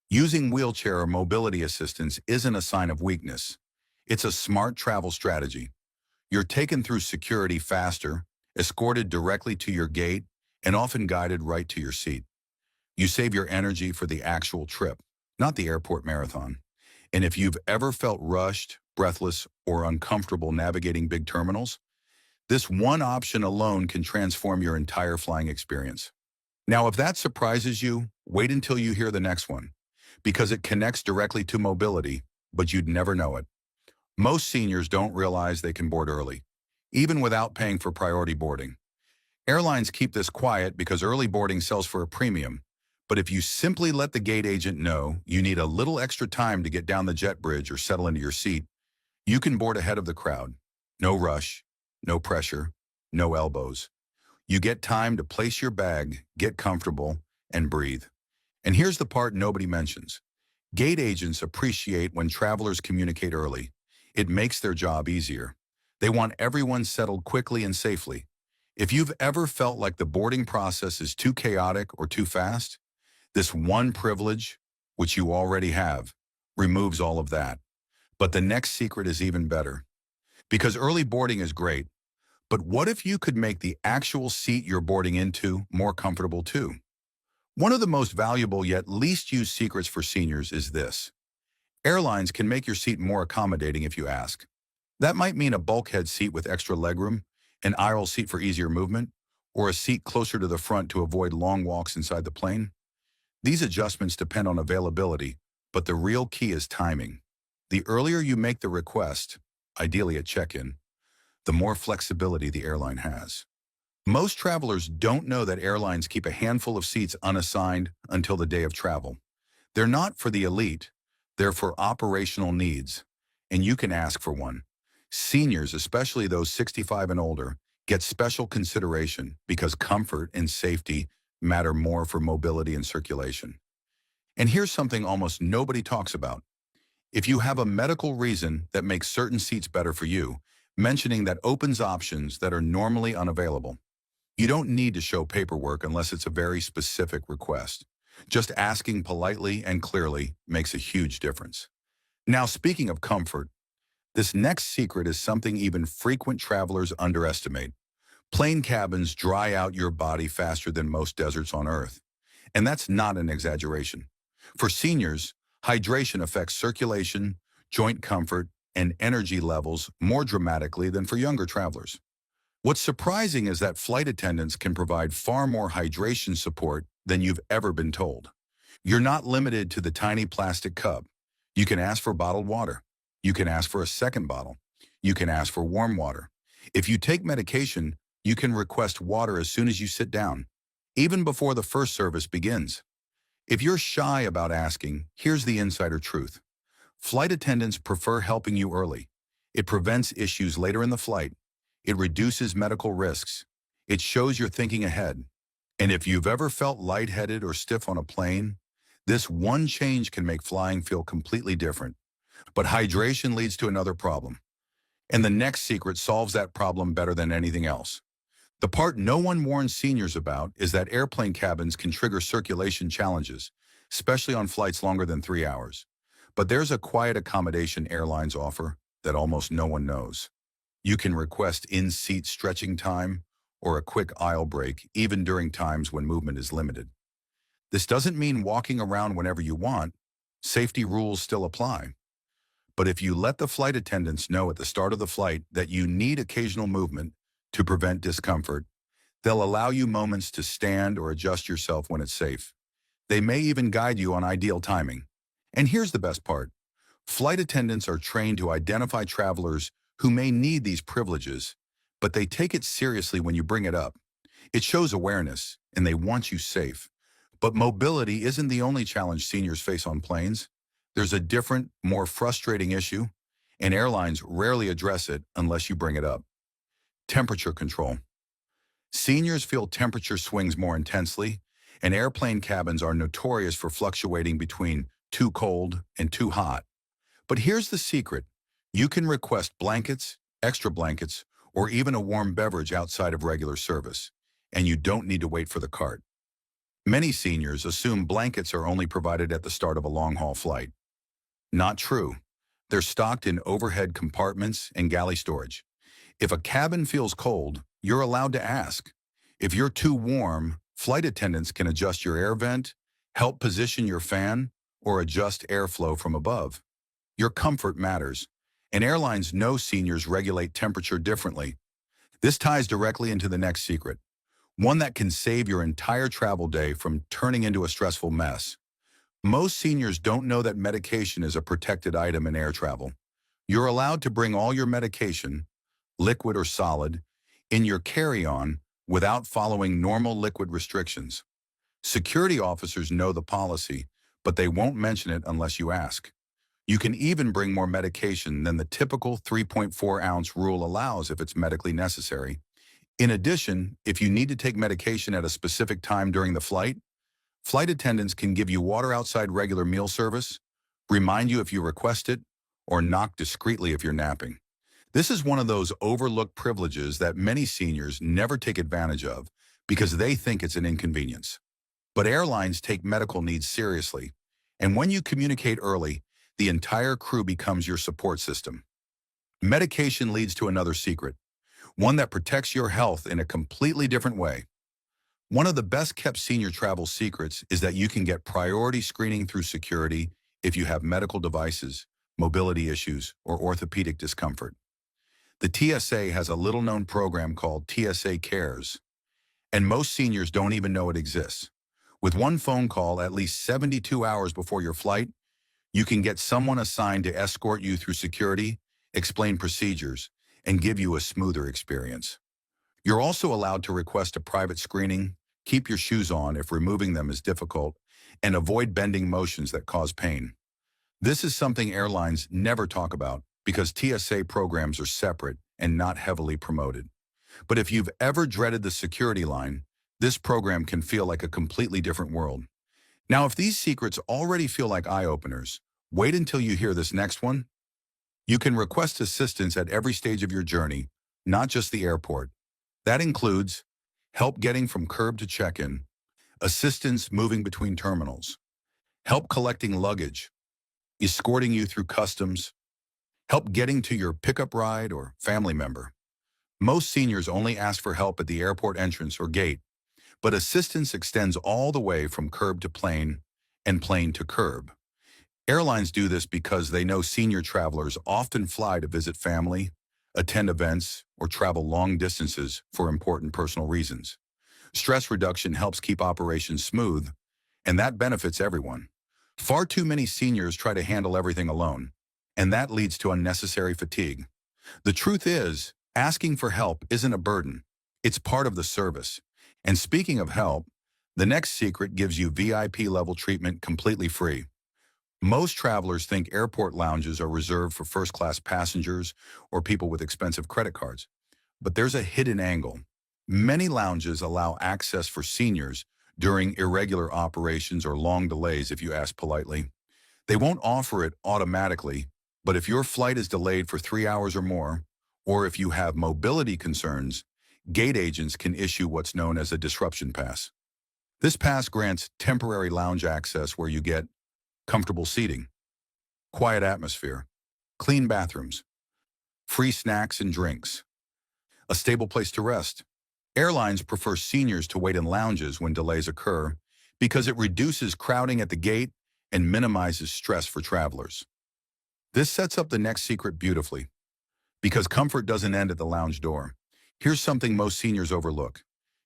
Using wheelchair or mobility assistance isn't a sign of weakness. It's a smart travel strategy. You're taken through security faster, escorted directly to your gate, and often guided right to your seat. You save your energy for the actual trip, not the airport marathon. And if you've ever felt rushed, breathless, or uncomfortable navigating big terminals, this one option alone can transform your entire flying experience. Now, if that surprises you, wait until you hear the next one, because it connects directly to mobility, but you'd never know it. Most seniors don't realize they can board early, even without paying for priority boarding. Airlines keep this quiet because early boarding sells for a premium, but if you simply let the gate agent know you need a little extra time to get down the jet bridge or settle into your seat, you can board ahead of the crowd. No rush, no pressure, no elbows. You get time to place your bag, get comfortable, and breathe. And here's the part nobody mentions. Gate agents appreciate when travelers communicate early. It makes their job easier. They want everyone settled quickly and safely. If you've ever felt like the boarding process is too chaotic or too fast, this one privilege, which you already have, removes all of that. But the next secret is even better. Because early boarding is great, but what if you could make the actual seat you're boarding into more comfortable too? One of the most valuable yet least used secrets for seniors is this. Airlines can make your seat more accommodating if you ask. That might mean a bulkhead seat with extra legroom, an aisle seat for easier movement, or a seat closer to the front to avoid long walks inside the plane. These adjustments depend on availability, but the real key is timing. The earlier you make the request, ideally at check-in, the more flexibility the airline has. Most travelers don't know that airlines keep a handful of seats unassigned until the day of travel. They're not for the elite, they're for operational needs, and you can ask for one. Seniors, especially those 65 and older, get special consideration because comfort and safety matter more for mobility and circulation. And here's something almost nobody talks about. If you have a medical reason that makes certain seats better for you, mentioning that opens options that are normally unavailable. You don't need to show paperwork unless it's a very specific request. Just asking politely and clearly makes a huge difference. Now, speaking of comfort, this next secret is something even frequent travelers underestimate. Plane cabins dry out your body faster than most deserts on Earth. And that's not an exaggeration. For seniors, hydration affects circulation, joint comfort, and energy levels more dramatically than for younger travelers. What's surprising is that flight attendants can provide far more hydration support than you've ever been told. You're not limited to the tiny plastic cup. You can ask for bottled water. You can ask for a second bottle. You can ask for warm water. If you take medication, you can request water as soon as you sit down, even before the first service begins. If you're shy about asking, here's the insider truth. Flight attendants prefer helping you early. It prevents issues later in the flight. It reduces medical risks. It shows you're thinking ahead. And if you've ever felt lightheaded or stiff on a plane, this one change can make flying feel completely different. But hydration leads to another problem. And the next secret solves that problem better than anything else. The part no one warns seniors about is that airplane cabins can trigger circulation challenges, especially on flights longer than 3 hours. But there's a quiet accommodation airlines offer that almost no one knows. You can request in-seat stretching time or a quick aisle break, even during times when movement is limited. This doesn't mean walking around whenever you want. Safety rules still apply. But if you let the flight attendants know at the start of the flight that you need occasional movement to prevent discomfort, they'll allow you moments to stand or adjust yourself when it's safe. They may even guide you on ideal timing. And here's the best part. Flight attendants are trained to identify travelers who may need these privileges, but they take it seriously when you bring it up. It shows awareness, and they want you safe. But mobility isn't the only challenge seniors face on planes. There's a different, more frustrating issue, and airlines rarely address it unless you bring it up. Temperature control. Seniors feel temperature swings more intensely, and airplane cabins are notorious for fluctuating between too cold and too hot. But here's the secret. You can request blankets, extra blankets, or even a warm beverage outside of regular service, and you don't need to wait for the cart. Many seniors assume blankets are only provided at the start of a long-haul flight. Not true. They're stocked in overhead compartments and galley storage. If a cabin feels cold, you're allowed to ask. If you're too warm, flight attendants can adjust your air vent, help position your fan, or adjust airflow from above. Your comfort matters, and airlines know seniors regulate temperature differently. This ties directly into the next secret, one that can save your entire travel day from turning into a stressful mess. Most seniors don't know that medication is a protected item in air travel. You're allowed to bring all your medication, liquid or solid, in your carry-on without following normal liquid restrictions. Security officers know the policy, but they won't mention it unless you ask. You can even bring more medication than the typical 3.4-ounce rule allows if it's medically necessary. In addition, if you need to take medication at a specific time during the flight attendants can give you water outside regular meal service, remind you if you request it, or knock discreetly if you're napping. This is one of those overlooked privileges that many seniors never take advantage of because they think it's an inconvenience. But airlines take medical needs seriously, and when you communicate early, the entire crew becomes your support system. Medication leads to another secret, one that protects your health in a completely different way. One of the best-kept senior travel secrets is that you can get priority screening through security if you have medical devices, mobility issues, or orthopedic discomfort. The TSA has a little-known program called TSA Cares, and most seniors don't even know it exists. With one phone call at least 72 hours before your flight, you can get someone assigned to escort you through security, explain procedures, and give you a smoother experience. You're also allowed to request a private screening, keep your shoes on if removing them is difficult, and avoid bending motions that cause pain. This is something airlines never talk about because TSA programs are separate and not heavily promoted. But if you've ever dreaded the security line, this program can feel like a completely different world. Now, if these secrets already feel like eye-openers, wait until you hear this next one. You can request assistance at every stage of your journey, not just the airport. That includes help getting from curb to check-in, assistance moving between terminals, help collecting luggage, escorting you through customs, help getting to your pickup ride or family member. Most seniors only ask for help at the airport entrance or gate, but assistance extends all the way from curb to plane and plane to curb. Airlines do this because they know senior travelers often fly to visit family, attend events, or travel long distances for important personal reasons. Stress reduction helps keep operations smooth, and that benefits everyone. Far too many seniors try to handle everything alone, and that leads to unnecessary fatigue. The truth is, asking for help isn't a burden. It's part of the service. And speaking of help, the next secret gives you VIP level treatment completely free. Most travelers think airport lounges are reserved for first-class passengers or people with expensive credit cards. But there's a hidden angle. Many lounges allow access for seniors during irregular operations or long delays if you ask politely. They won't offer it automatically, but if your flight is delayed for 3 hours or more, or if you have mobility concerns, gate agents can issue what's known as a disruption pass. This pass grants temporary lounge access where you get comfortable seating, quiet atmosphere, clean bathrooms, free snacks and drinks, a stable place to rest. Airlines prefer seniors to wait in lounges when delays occur because it reduces crowding at the gate and minimizes stress for travelers. This sets up the next secret beautifully, because comfort doesn't end at the lounge door. Here's something most seniors overlook.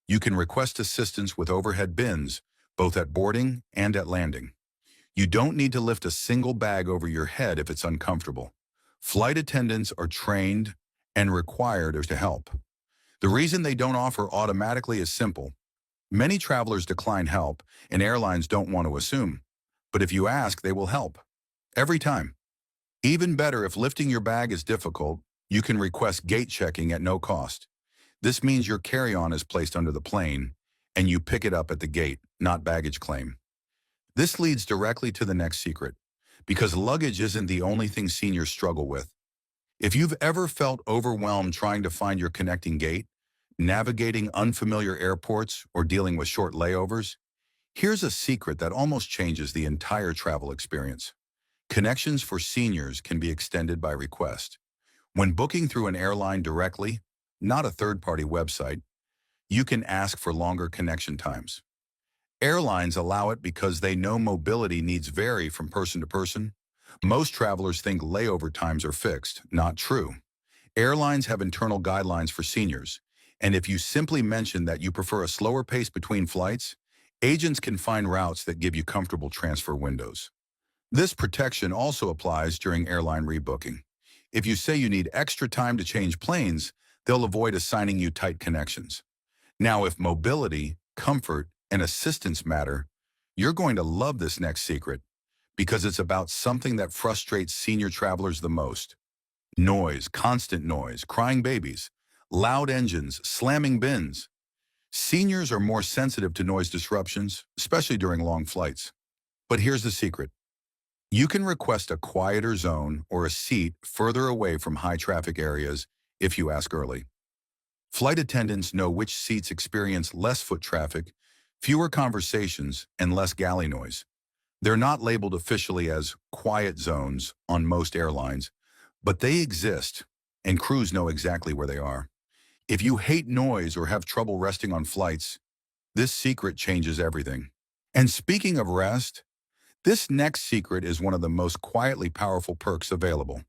You can request assistance with overhead bins, both at boarding and at landing. You don't need to lift a single bag over your head if it's uncomfortable. Flight attendants are trained and required to help. The reason they don't offer automatically is simple. Many travelers decline help, and airlines don't want to assume. But if you ask, they will help. Every time. Even better, if lifting your bag is difficult, you can request gate checking at no cost. This means your carry-on is placed under the plane, and you pick it up at the gate, not baggage claim. This leads directly to the next secret, because luggage isn't the only thing seniors struggle with. If you've ever felt overwhelmed trying to find your connecting gate, navigating unfamiliar airports, or dealing with short layovers, here's a secret that almost changes the entire travel experience. Connections for seniors can be extended by request. When booking through an airline directly, not a third-party website, you can ask for longer connection times. Airlines allow it because they know mobility needs vary from person to person. Most travelers think layover times are fixed. Not true. Airlines have internal guidelines for seniors, and if you simply mention that you prefer a slower pace between flights, agents can find routes that give you comfortable transfer windows. This protection also applies during airline rebooking. If you say you need extra time to change planes, they'll avoid assigning you tight connections. Now, if mobility, comfort, and assistance matter, you're going to love this next secret because it's about something that frustrates senior travelers the most. Noise, constant noise, crying babies, loud engines, slamming bins. Seniors are more sensitive to noise disruptions, especially during long flights. But here's the secret. You can request a quieter zone or a seat further away from high-traffic areas if you ask early. Flight attendants know which seats experience less foot traffic, fewer conversations, and less galley noise. They're not labeled officially as quiet zones on most airlines, but they exist, and crews know exactly where they are. If you hate noise or have trouble resting on flights, this secret changes everything. And speaking of rest, this next secret is one of the most quietly powerful perks available.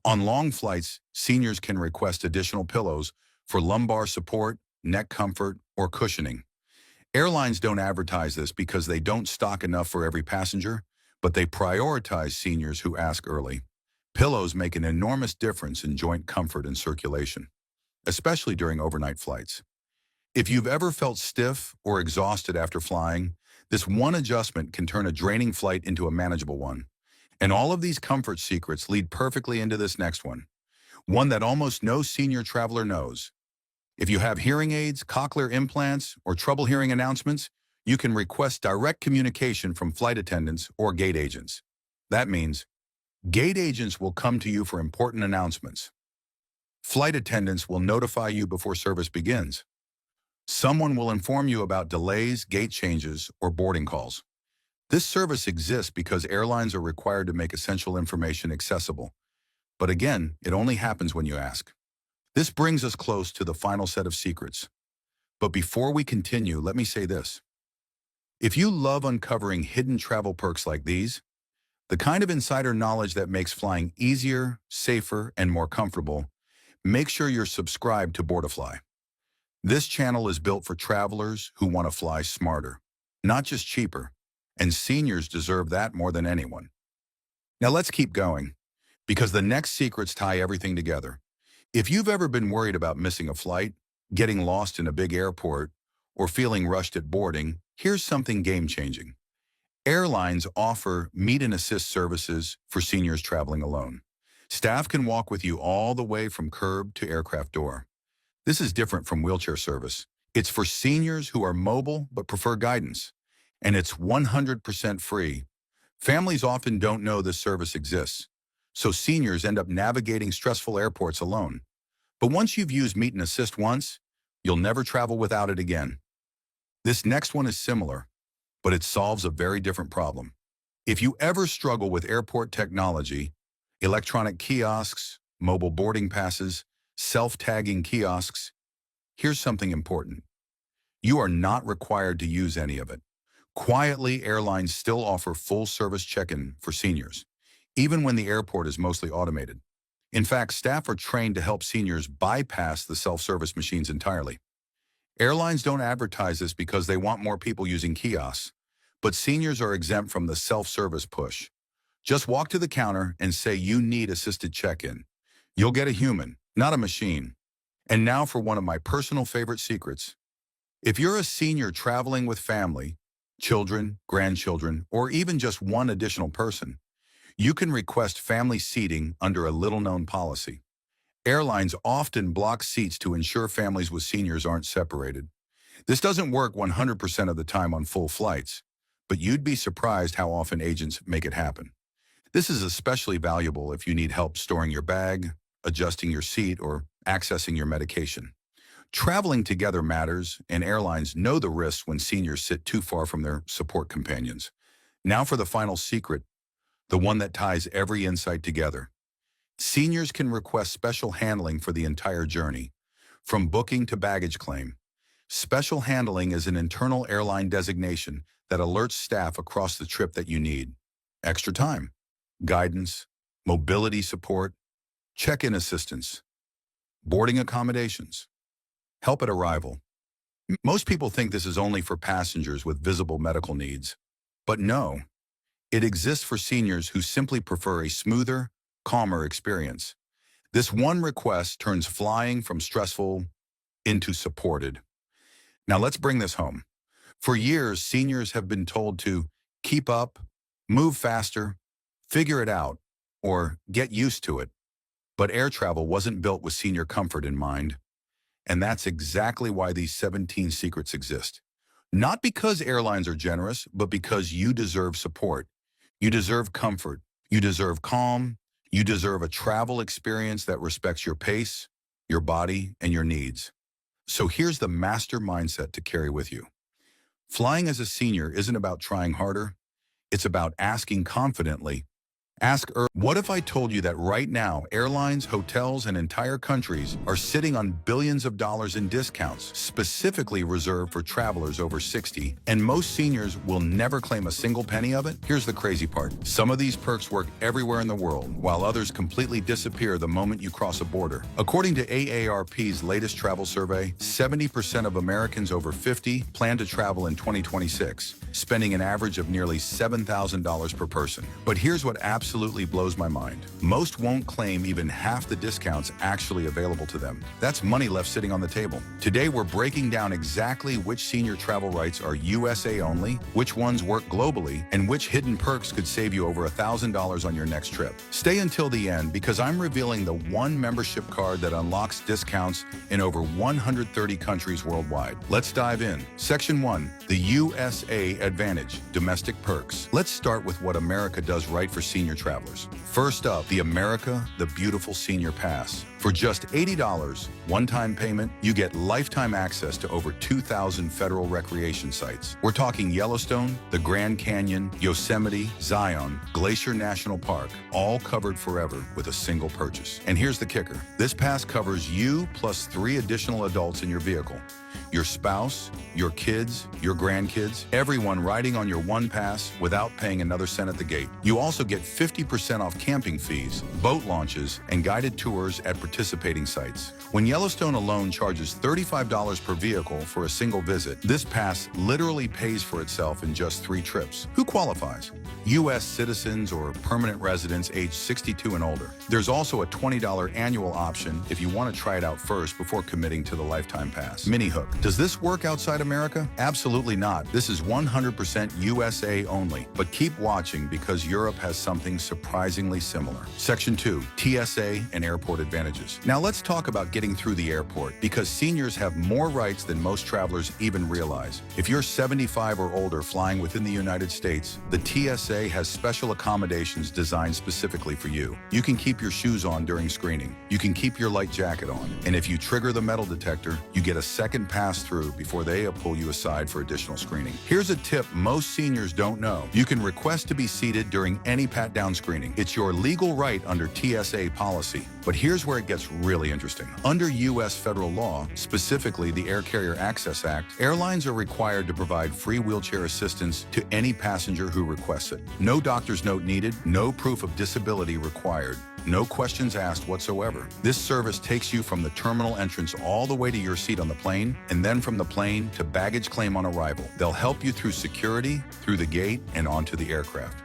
On long flights, seniors can request additional pillows for lumbar support, neck comfort, or cushioning. Airlines don't advertise this because they don't stock enough for every passenger, but they prioritize seniors who ask early. Pillows make an enormous difference in joint comfort and circulation, especially during overnight flights. If you've ever felt stiff or exhausted after flying, this one adjustment can turn a draining flight into a manageable one. And all of these comfort secrets lead perfectly into this next one that almost no senior traveler knows. If you have hearing aids, cochlear implants, or trouble hearing announcements, you can request direct communication from flight attendants or gate agents. That means gate agents will come to you for important announcements. Flight attendants will notify you before service begins. Someone will inform you about delays, gate changes, or boarding calls. This service exists because airlines are required to make essential information accessible. But again, it only happens when you ask. This brings us close to the final set of secrets. But before we continue, let me say this. If you love uncovering hidden travel perks like these, the kind of insider knowledge that makes flying easier, safer, and more comfortable, make sure you're subscribed to BoardiFly. This channel is built for travelers who want to fly smarter, not just cheaper, and seniors deserve that more than anyone. Now let's keep going, because the next secrets tie everything together. If you've ever been worried about missing a flight, getting lost in a big airport, or feeling rushed at boarding, here's something game-changing. Airlines offer meet and assist services for seniors traveling alone. Staff can walk with you all the way from curb to aircraft door. This is different from wheelchair service. It's for seniors who are mobile but prefer guidance, and it's 100% free. Families often don't know this service exists, so seniors end up navigating stressful airports alone. But once you've used Meet and Assist once, you'll never travel without it again. This next one is similar, but it solves a very different problem. If you ever struggle with airport technology, electronic kiosks, mobile boarding passes, self-tagging kiosks, here's something important. You are not required to use any of it. Quietly, airlines still offer full-service check-in for seniors, even when the airport is mostly automated. In fact, staff are trained to help seniors bypass the self-service machines entirely. Airlines don't advertise this because they want more people using kiosks, but seniors are exempt from the self-service push. Just walk to the counter and say you need assisted check-in. You'll get a human, not a machine. And now for one of my personal favorite secrets. If you're a senior traveling with family, children, grandchildren, or even just one additional person, you can request family seating under a little-known policy. Airlines often block seats to ensure families with seniors aren't separated. This doesn't work 100% of the time on full flights, but you'd be surprised how often agents make it happen. This is especially valuable if you need help storing your bag, adjusting your seat, or accessing your medication. Traveling together matters, and airlines know the risks when seniors sit too far from their support companions. Now for the final secret, the one that ties every insight together. Seniors can request special handling for the entire journey, from booking to baggage claim. Special handling is an internal airline designation that alerts staff across the trip that you need. Extra time, guidance, mobility support, check-in assistance, boarding accommodations, help at arrival. Most people think this is only for passengers with visible medical needs, but no. It exists for seniors who simply prefer a smoother, calmer experience. This one request turns flying from stressful into supported. Now let's bring this home. For years, seniors have been told to keep up, move faster, figure it out, or get used to it. But air travel wasn't built with senior comfort in mind. And that's exactly why these 17 secrets exist. Not because airlines are generous, but because you deserve support. You deserve comfort. You deserve calm. You deserve a travel experience that respects your pace, your body, and your needs. So here's the master mindset to carry with you. Flying as a senior isn't about trying harder. It's about asking confidently. What if I told you that right now, airlines, hotels, and entire countries are sitting on billions of dollars in discounts, specifically reserved for travelers over 60, and most seniors will never claim a single penny of it? Here's the crazy part. Some of these perks work everywhere in the world, while others completely disappear the moment you cross a border. According to AARP's latest travel survey, 70% of Americans over 50 plan to travel in 2026, spending an average of nearly $7,000 per person. But here's what absolutely blows my mind. Most won't claim even half the discounts actually available to them. That's money left sitting on the table. Today, we're breaking down exactly which senior travel rights are USA only, which ones work globally, and which hidden perks could save you over $1,000 on your next trip. Stay until the end because I'm revealing the one membership card that unlocks discounts in over 130 countries worldwide. Let's dive in. Section 1, the USA Advantage, Domestic Perks. Let's start with what America does right for senior travelers. First up, the America the Beautiful Senior Pass. For just $80, one-time payment, you get lifetime access to over 2,000 federal recreation sites. We're talking Yellowstone, the Grand Canyon, Yosemite, Zion, Glacier National Park, all covered forever with a single purchase. And here's the kicker. This pass covers you plus 3 additional adults in your vehicle. Your spouse, your kids, your grandkids, everyone riding on your one pass without paying another cent at the gate. You also get 50% off camping fees, boat launches, and guided tours at participating sites. When Yellowstone alone charges $35 per vehicle for a single visit, this pass literally pays for itself in just 3 trips. Who qualifies? U.S. citizens or permanent residents aged 62 and older. There's also a $20 annual option if you want to try it out first before committing to the lifetime pass. Mini hook. Does this work outside America? Absolutely not. This is 100% USA only. But keep watching because Europe has something surprisingly similar. Section 2, TSA and airport advantages. Now let's talk about getting through the airport because seniors have more rights than most travelers even realize. If you're 75 or older flying within the United States, the TSA has special accommodations designed specifically for you. You can keep your shoes on during screening. You can keep your light jacket on. And if you trigger the metal detector, you get a second pass-through before they pull you aside for additional screening. Here's a tip most seniors don't know. You can request to be seated during any pat-down screening. It's your legal right under TSA policy. But here's where it gets really interesting. Under U.S. federal law, specifically the Air Carrier Access Act, airlines are required to provide free wheelchair assistance to any passenger who requests it. No doctor's note needed, no proof of disability required. No questions asked whatsoever. This service takes you from the terminal entrance all the way to your seat on the plane, and then from the plane to baggage claim on arrival. They'll help you through security, through the gate, and onto the aircraft.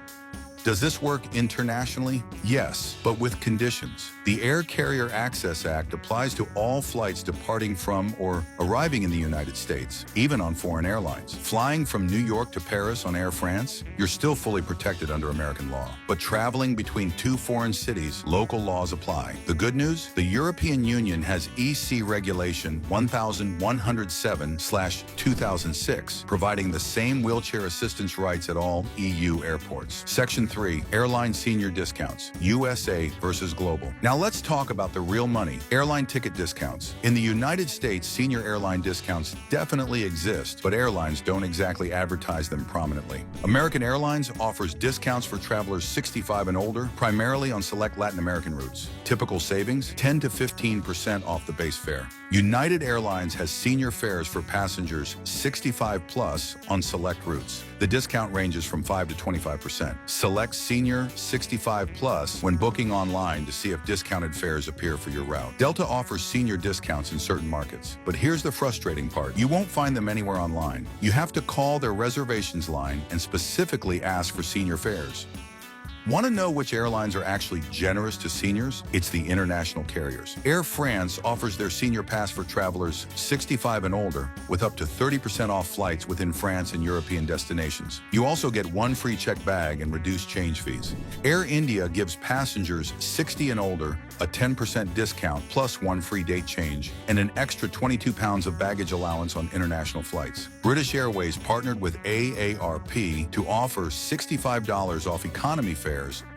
Does this work internationally? Yes, but with conditions. The Air Carrier Access Act applies to all flights departing from or arriving in the United States, even on foreign airlines. Flying from New York to Paris on Air France, you're still fully protected under American law. But traveling between two foreign cities, local laws apply. The good news? The European Union has EC Regulation 1107/2006, providing the same wheelchair assistance rights at all EU airports. Section 3, Airline Senior Discounts, USA versus Global. Now let's talk about the real money, airline ticket discounts. In the United States, senior airline discounts definitely exist, but airlines don't exactly advertise them prominently. American Airlines offers discounts for travelers 65 and older, primarily on select Latin American routes. Typical savings, 10 to 15% off the base fare. United Airlines has senior fares for passengers 65 plus on select routes. The discount ranges from 5 to 25%. Select Senior 65 Plus when booking online to see if discounted fares appear for your route. Delta offers senior discounts in certain markets, but here's the frustrating part. You won't find them anywhere online. You have to call their reservations line and specifically ask for senior fares. Want to know which airlines are actually generous to seniors? It's the international carriers. Air France offers their senior pass for travelers 65 and older with up to 30% off flights within France and European destinations. You also get one free checked bag and reduced change fees. Air India gives passengers 60 and older a 10% discount plus one free date change and an extra 22 pounds of baggage allowance on international flights. British Airways partnered with AARP to offer $65 off economy fares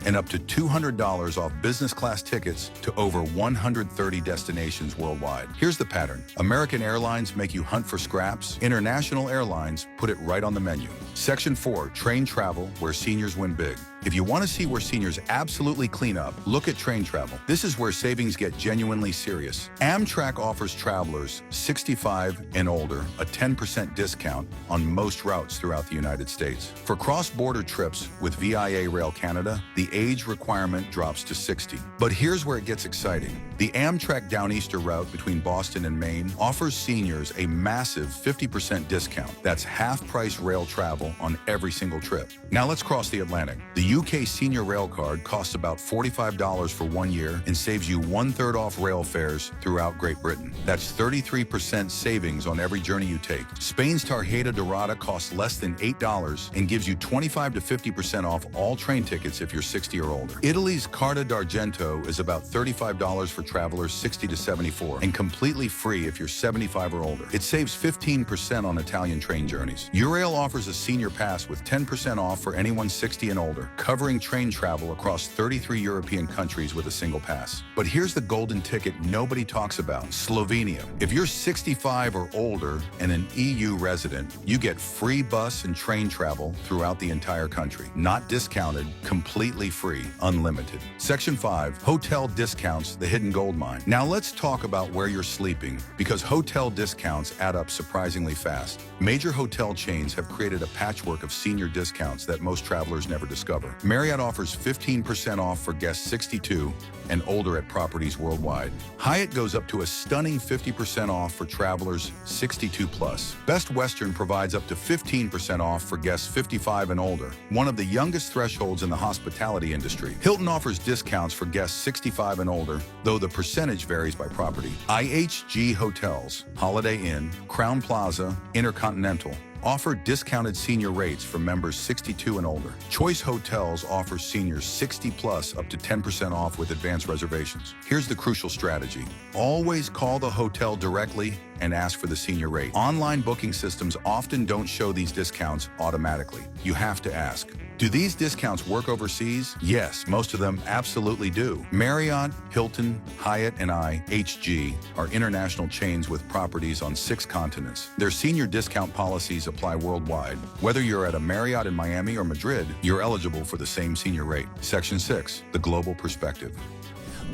and up to $200 off business class tickets to over 130 destinations worldwide. Here's the pattern. American Airlines make you hunt for scraps. International airlines put it right on the menu. Section 4, Train Travel, where seniors win big. If you want to see where seniors absolutely clean up, look at train travel. This is where savings get genuinely serious. Amtrak offers travelers 65 and older a 10% discount on most routes throughout the United States. For cross-border trips with VIA Rail Canada, the age requirement drops to 60. But here's where it gets exciting. The Amtrak Downeaster route between Boston and Maine offers seniors a massive 50% discount. That's half-price rail travel on every single trip. Now let's cross the Atlantic. The UK Senior Rail Card costs about $45 for 1 year and saves you 1/3 off rail fares throughout Great Britain. That's 33% savings on every journey you take. Spain's Tarjeta Dorada costs less than $8 and gives you 25 to 50% off all train tickets if you're 60 or older. Italy's Carta d'Argento is about $35 for travelers 60 to 74 and completely free if you're 75 or older. It saves 15% on Italian train journeys. Eurail offers a senior pass with 10% off for anyone 60 and older, covering train travel across 33 European countries with a single pass. But here's the golden ticket nobody talks about, Slovenia. If you're 65 or older and an EU resident, you get free bus and train travel throughout the entire country. Not discounted, completely free, unlimited. Section 5, Hotel Discounts, the hidden gold mine. Now let's talk about where you're sleeping, because hotel discounts add up surprisingly fast. Major hotel chains have created a patchwork of senior discounts that most travelers never discover. Marriott offers 15% off for guests 62 and older at properties worldwide. Hyatt goes up to a stunning 50% off for travelers 62 plus. Best Western provides up to 15% off for guests 55 and older, one of the youngest thresholds in the hospitality industry. Hilton offers discounts for guests 65 and older, though the percentage varies by property. IHG Hotels, Holiday Inn, Crowne Plaza, Intercontinental offer discounted senior rates for members 62 and older. Choice Hotels offers seniors 60 plus up to 10% off with advanced reservations. Here's the crucial strategy. Always call the hotel directly and ask for the senior rate. Online booking systems often don't show these discounts automatically. You have to ask. Do these discounts work overseas? Yes, most of them absolutely do. Marriott, Hilton, Hyatt, and IHG are international chains with properties on 6 continents. Their senior discount policies apply worldwide. Whether you're at a Marriott in Miami or Madrid, you're eligible for the same senior rate. Section 6, the global perspective.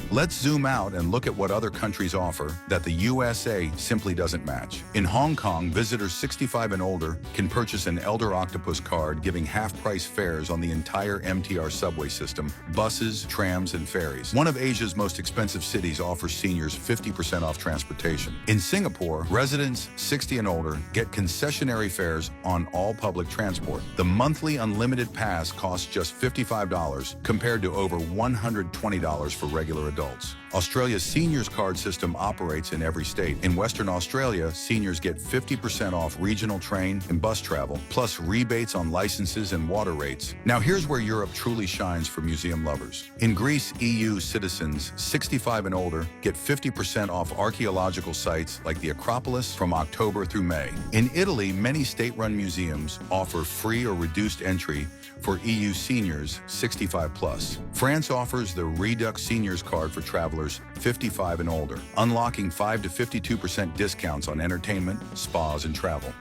Let's zoom out and look at what other countries offer that the USA simply doesn't match. In Hong Kong, visitors 65 and older can purchase an Elder Octopus card, giving half-price fares on the entire MTR subway system, buses, trams, and ferries. One of Asia's most expensive cities offers seniors 50% off transportation. In Singapore, residents 60 and older get concessionary fares on all public transport. The monthly unlimited pass costs just $55 compared to over $120 for regular adults. Australia's seniors card system operates in every state. In Western Australia, seniors get 50% off regional train and bus travel, plus rebates on licenses and water rates. Now here's where Europe truly shines for museum lovers. In Greece, EU citizens 65 and older get 50% off archaeological sites like the Acropolis from October through May. In Italy, many state-run museums offer free or reduced entry for EU seniors 65 plus. France offers the Redux Seniors Card for travelers 55 and older, unlocking 5 to 52% discounts on entertainment, spas, and travel.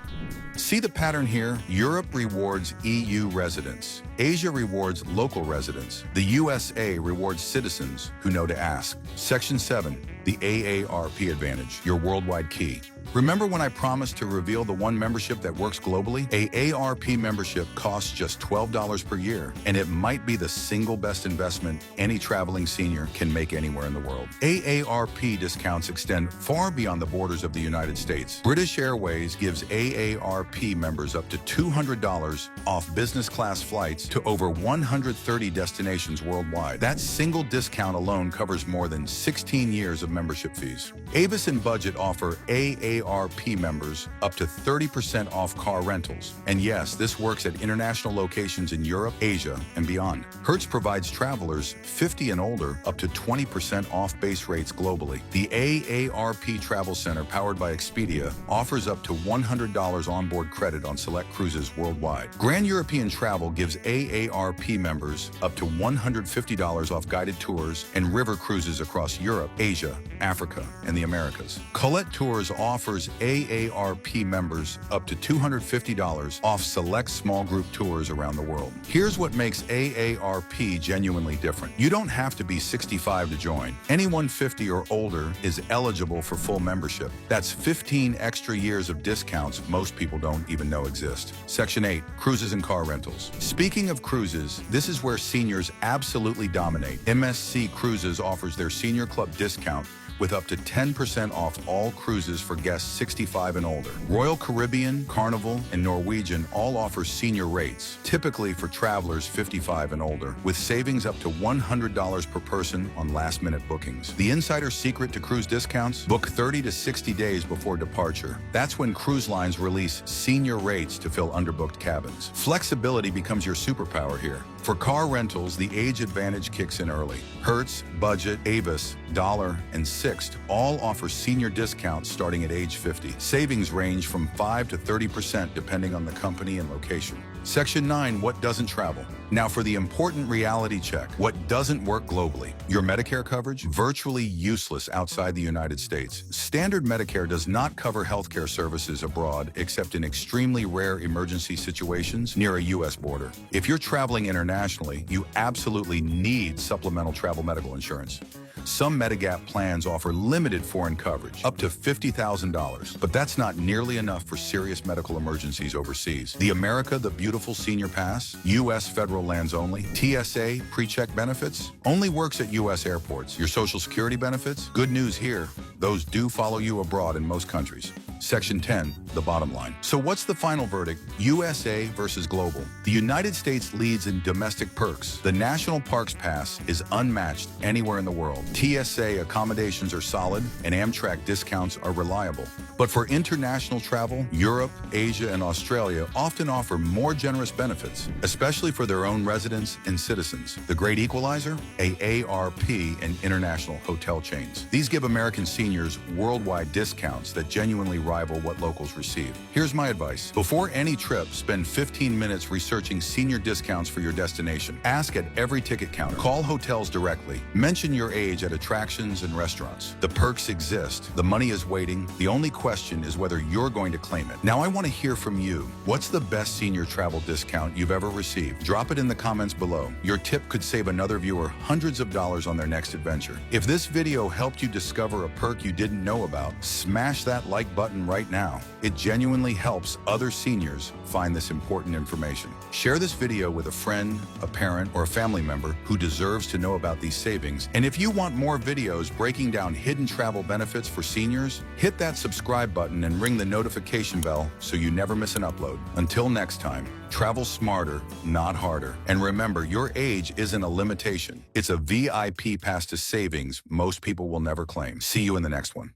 See the pattern here? Europe rewards EU residents. Asia rewards local residents. The USA rewards citizens who know to ask. Section 7, the AARP Advantage, your worldwide key. Remember when I promised to reveal the one membership that works globally? AARP membership costs just $12 per year, and it might be the single best investment any traveling senior can make anywhere in the world. AARP discounts extend far beyond the borders of the United States. British Airways gives AARP members up to $200 off business class flights to over 130 destinations worldwide. That single discount alone covers more than 16 years of membership fees. Avis and Budget offer AARP members up to 30% off car rentals. And yes, this works at international locations in Europe, Asia, and beyond. Hertz provides travelers 50 and older up to 20% off base rates globally. The AARP Travel Center, powered by Expedia, offers up to $100 onboard credit on select cruises worldwide. Grand European Travel gives AARP members up to $150 off guided tours and river cruises across Europe, Asia, Africa, and the Americas. Colette Tours offers AARP members up to $250 off select small group tours around the world. Here's what makes AARP genuinely different. You don't have to be 65 to join. Anyone 50 or older is eligible for full membership. That's 15 extra years of discounts most people don't even know exist. Section 8, cruises and car rentals. Speaking of cruises, this is where seniors absolutely dominate. MSC Cruises offers their senior club discount with up to 10% off all cruises for guests 65 and older. Royal Caribbean, Carnival, and Norwegian all offer senior rates, typically for travelers 55 and older, with savings up to $100 per person on last-minute bookings. The insider secret to cruise discounts? Book 30 to 60 days before departure. That's when cruise lines release senior rates to fill underbooked cabins. Flexibility becomes your superpower here. For car rentals, the age advantage kicks in early. Hertz, Budget, Avis, Dollar, and Sixt all offer senior discounts starting at age 50. Savings range from 5 to 30% depending on the company and location. Section 9, what doesn't travel? Now for the important reality check. What doesn't work globally? Your Medicare coverage? Virtually useless outside the United States. Standard Medicare does not cover healthcare services abroad except in extremely rare emergency situations near a U.S. border. If you're traveling internationally, you absolutely need supplemental travel medical insurance. Some Medigap plans offer limited foreign coverage, up to $50,000, but that's not nearly enough for serious medical emergencies overseas. The America the Beautiful Senior Pass, U.S. federal lands only, TSA pre-check benefits, only works at U.S. airports. Your Social Security benefits? Good news here, those do follow you abroad in most countries. Section 10, the bottom line. So what's the final verdict? USA versus global. The United States leads in domestic perks. The National Parks Pass is unmatched anywhere in the world. TSA accommodations are solid, and Amtrak discounts are reliable. But for international travel, Europe, Asia, and Australia often offer more generous benefits, especially for their own residents and citizens. The great equalizer? AARP and international hotel chains. These give American seniors worldwide discounts that genuinely rival what locals receive. Here's my advice. Before any trip, spend 15 minutes researching senior discounts for your destination. Ask at every ticket counter. Call hotels directly. Mention your age at attractions and restaurants. The perks exist. The money is waiting. The only question is whether you're going to claim it. Now I want to hear from you. What's the best senior travel discount you've ever received? Drop it in the comments below. Your tip could save another viewer hundreds of dollars on their next adventure. If this video helped you discover a perk you didn't know about, smash that like button right now. It genuinely helps other seniors find this important information. Share this video with a friend, a parent, or a family member who deserves to know about these savings. And if you want more videos breaking down hidden travel benefits for seniors, hit that subscribe button and ring the notification bell so you never miss an upload. Until next time, travel smarter, not harder. And remember, your age isn't a limitation. It's a VIP pass to savings most people will never claim. See you in the next one.